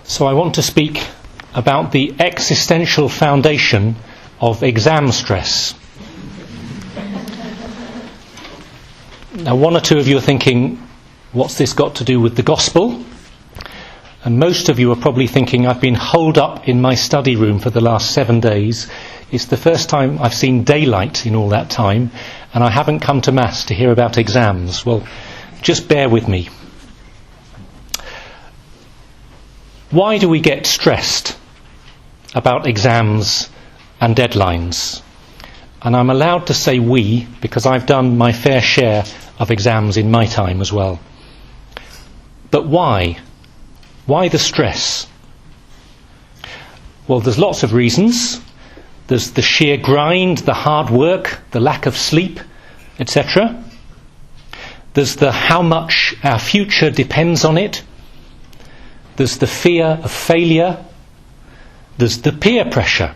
So I want to speak about the existential foundation of exam stress. Now, one or two of you are thinking, what's this got to do with the gospel? And most of you are probably thinking, I've been holed up in my study room for the last 7 days. It's the first time I've seen daylight in all that time, and I haven't come to Mass to hear about exams. Well, just bear with me. Why do we get stressed about exams and deadlines? And I'm allowed to say we, because I've done my fair share of exams in my time as well. But why? Why the stress? Well, there's lots of reasons. There's the sheer grind, the hard work, the lack of sleep, etc. There's the how much our future depends on it. There's the fear of failure. There's the peer pressure.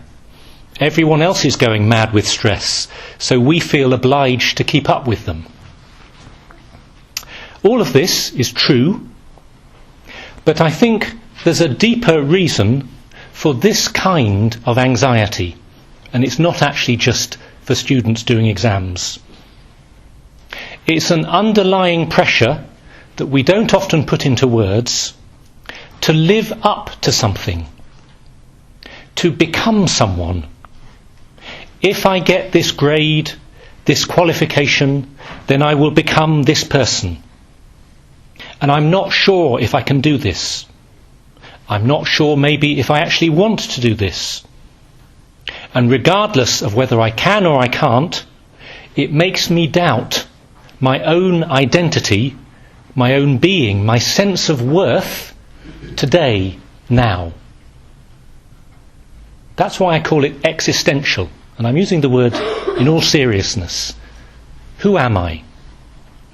Everyone else is going mad with stress, so we feel obliged to keep up with them. All of this is true, but I think there's a deeper reason for this kind of anxiety, and it's not actually just for students doing exams. It's an underlying pressure that we don't often put into words to live up to something, to become someone. If I get this grade, this qualification, then I will become this person. And I'm not sure if I can do this. I'm not sure maybe if I actually want to do this. And regardless of whether I can or I can't, it makes me doubt my own identity, my own being, my sense of worth today, now. That's why I call it existential. And I'm using the word in all seriousness. Who am I?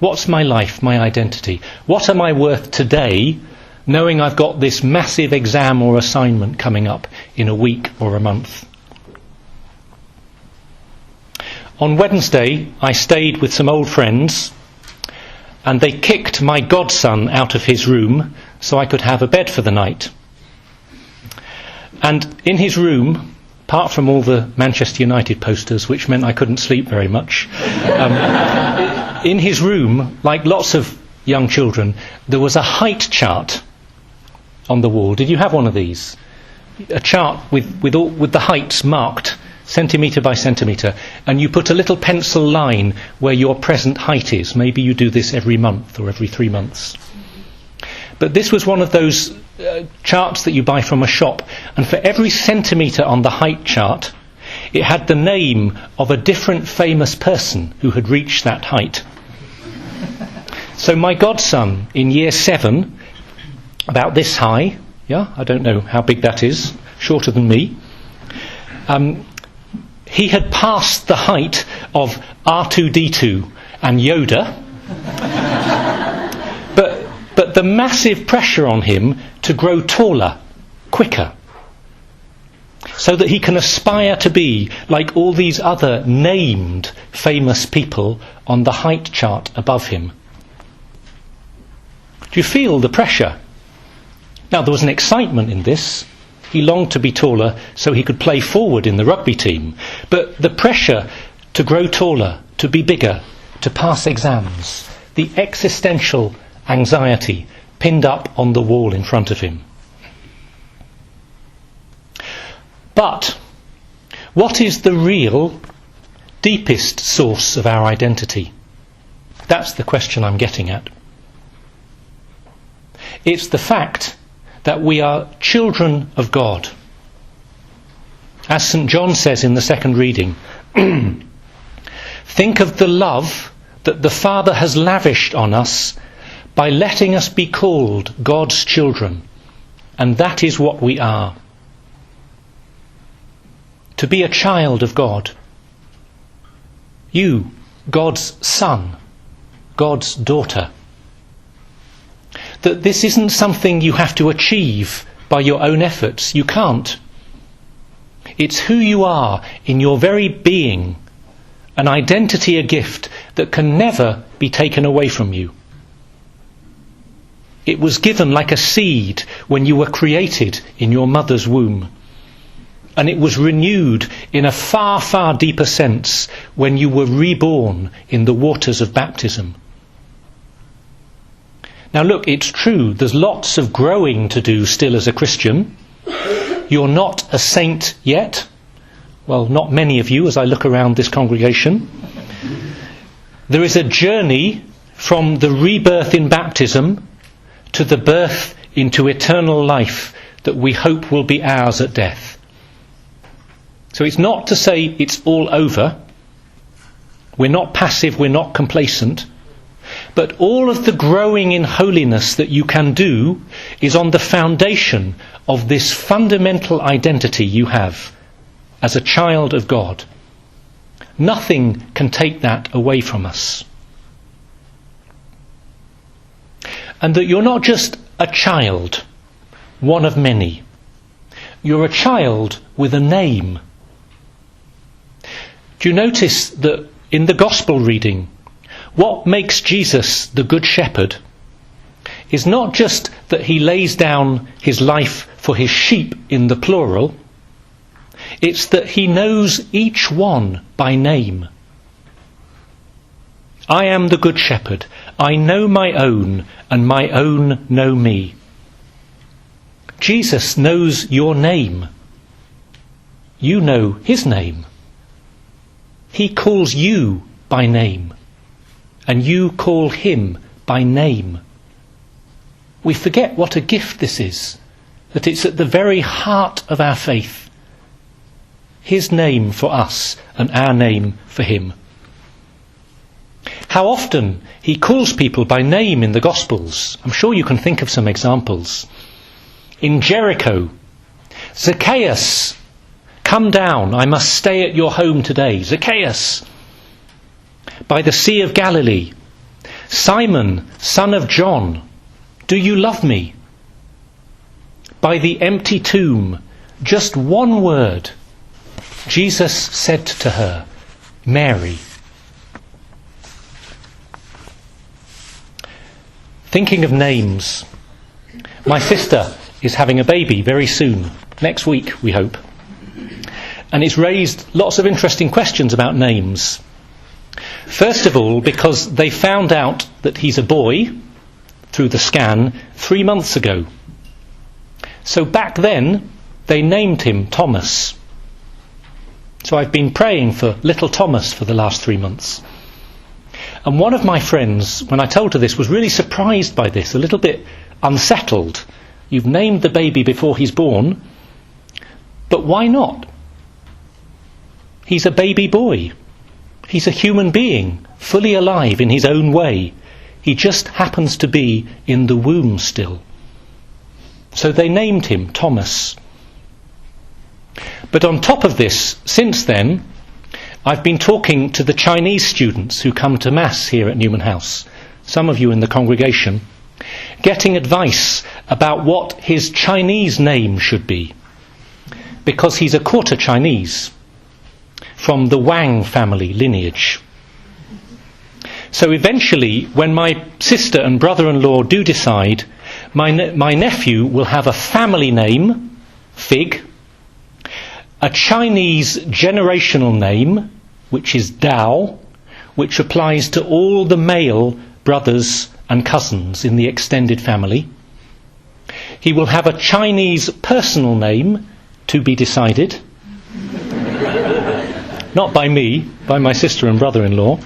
What's my life, my identity? What am I worth today, knowing I've got this massive exam or assignment coming up in a week or a month? On Wednesday, I stayed with some old friends, and they kicked my godson out of his room so I could have a bed for the night. And in his room, apart from all the Manchester United posters, which meant I couldn't sleep very much, in his room, like lots of young children, there was a height chart on the wall. Did you have one of these? A chart with the heights marked centimetre by centimetre, and you put a little pencil line where your present height is. Maybe you do this every month or every 3 months. But this was one of those charts that you buy from a shop, and for every centimetre on the height chart, it had the name of a different famous person who had reached that height. So my godson in year 7, about this high, I don't know how big that is, shorter than me, he had passed the height of R2-D2 and Yoda, but the massive pressure on him to grow taller, quicker, so that he can aspire to be like all these other named famous people on the height chart above him. Do you feel the pressure? Now, there was an excitement in this. He longed to be taller so he could play forward in the rugby team. But the pressure to grow taller, to be bigger, to pass exams, the existential anxiety pinned up on the wall in front of him. But what is the real, deepest source of our identity? That's the question I'm getting at. It's the fact that we are children of God. As St. John says in the second reading, think of the love that the Father has lavished on us by letting us be called God's children, and that is what we are. To be a child of God. You, God's son, God's daughter. That this isn't something you have to achieve by your own efforts. You can't. It's who you are in your very being, an identity, a gift that can never be taken away from you. It was given like a seed when you were created in your mother's womb. And it was renewed in a far, far deeper sense when you were reborn in the waters of baptism. Now look, it's true, there's lots of growing to do still as a Christian. You're not a saint yet. Well, not many of you as I look around this congregation. There is a journey from the rebirth in baptism to the birth into eternal life that we hope will be ours at death. So it's not to say it's all over. We're not passive, we're not complacent. But all of the growing in holiness that you can do is on the foundation of this fundamental identity you have as a child of God. Nothing can take that away from us. And that you're not just a child, one of many. You're a child with a name. Do you notice that in the Gospel reading, what makes Jesus the Good Shepherd is not just that he lays down his life for his sheep in the plural, it's that he knows each one by name. I am the Good Shepherd. I know my own, and my own know me. Jesus knows your name. You know his name. He calls you by name, and you call him by name. We forget what a gift this is, that it's at the very heart of our faith. His name for us and our name for him. How often he calls people by name in the Gospels. I'm sure you can think of some examples. In Jericho, Zacchaeus, come down, I must stay at your home today. Zacchaeus. By the Sea of Galilee, Simon, son of John, do you love me? By the empty tomb, just one word, Jesus said to her, Mary. Thinking of names, my sister is having a baby very soon, next week we hope. And it's raised lots of interesting questions about names. First of all, because they found out that he's a boy through the scan 3 months ago. So back then, they named him Thomas. So I've been praying for little Thomas for the last 3 months. And one of my friends, when I told her this, was really surprised by this, a little bit unsettled. You've named the baby before he's born, but why not? He's a baby boy. He's a human being, fully alive in his own way. He just happens to be in the womb still. So they named him Thomas. But on top of this, since then, I've been talking to the Chinese students who come to Mass here at Newman House, some of you in the congregation, getting advice about what his Chinese name should be, because he's a quarter Chinese, from the Wang family lineage. So eventually, when my sister and brother-in-law do decide, my nephew will have a family name, Fig, a Chinese generational name, which is Dao, which applies to all the male brothers and cousins in the extended family. He will have a Chinese personal name, to be decided. Not by me, by my sister and brother-in-law.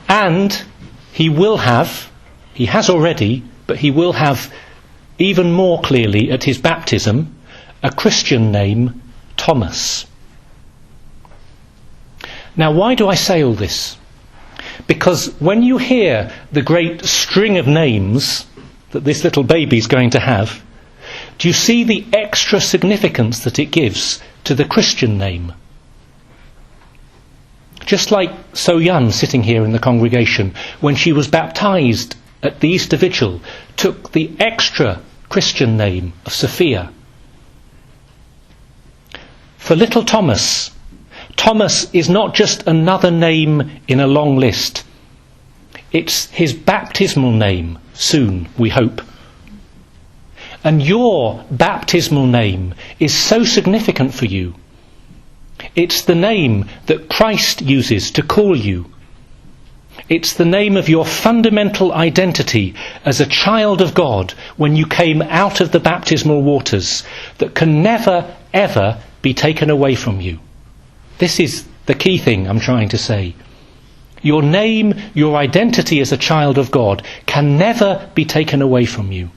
And he has already, but he will have even more clearly at his baptism, a Christian name, Thomas. Now, why do I say all this? Because when you hear the great string of names that this little baby's going to have, do you see the extra significance that it gives to the Christian name? Just like So Yun sitting here in the congregation, when she was baptised at the Easter Vigil, took the extra Christian name of Sophia. For little Thomas, Thomas is not just another name in a long list. It's his baptismal name, soon, we hope, And your baptismal name is so significant for you. It's the name that Christ uses to call you. It's the name of your fundamental identity as a child of God when you came out of the baptismal waters that can never, ever be taken away from you. This is the key thing I'm trying to say. Your name, your identity as a child of God can never be taken away from you.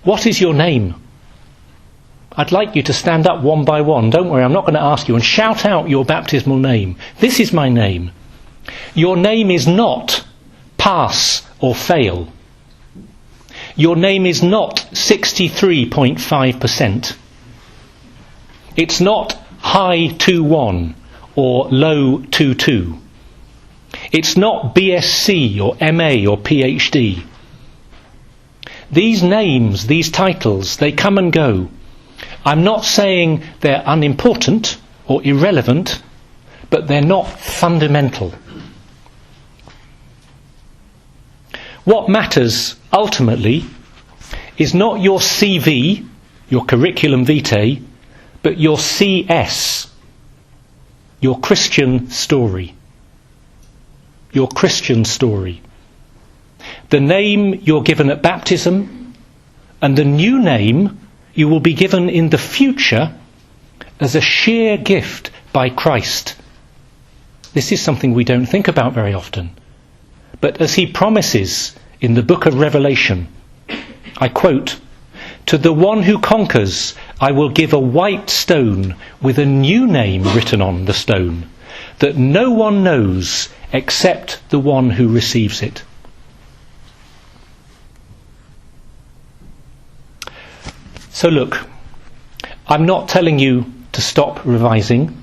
What is your name? I'd like you to stand up one by one. Don't worry, I'm not going to ask you. And shout out your baptismal name. This is my name. Your name is not pass or fail. Your name is not 63.5%. It's not high 2-1 or low 2-2. It's not BSc or MA or PhD. These names, these titles, they come and go. I'm not saying they're unimportant or irrelevant, but they're not fundamental. What matters ultimately is not your CV, your curriculum vitae, but your CS, your Christian story. Your Christian story. The name you're given at baptism and the new name you will be given in the future as a sheer gift by Christ. This is something we don't think about very often. But as he promises in the book of Revelation, I quote, "To the one who conquers, I will give a white stone with a new name written on the stone, that no one knows except the one who receives it." So look, I'm not telling you to stop revising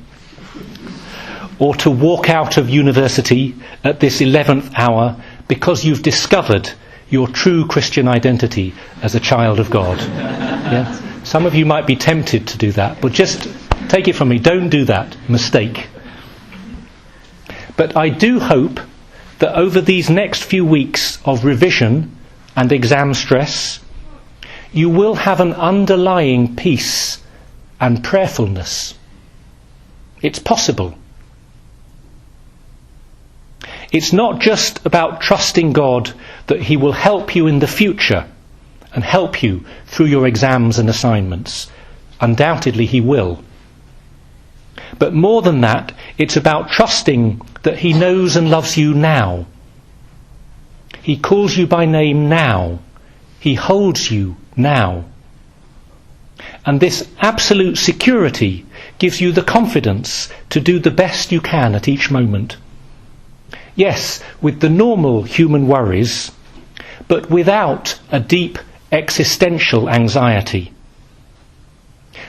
or to walk out of university at this 11th hour because you've discovered your true Christian identity as a child of God. Yeah? Some of you might be tempted to do that, but just take it from me, don't do that mistake. But I do hope that over these next few weeks of revision and exam stress, you will have an underlying peace and prayerfulness. It's possible. It's not just about trusting God that he will help you in the future and help you through your exams and assignments. Undoubtedly he will. But more than that, it's about trusting that he knows and loves you now. He calls you by name now. He holds you now. And this absolute security gives you the confidence to do the best you can at each moment. Yes, with the normal human worries, but without a deep existential anxiety.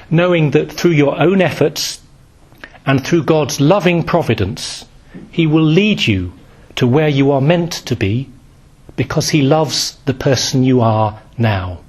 Knowing that through your own efforts and through God's loving providence, he will lead you to where you are meant to be because he loves the person you are now.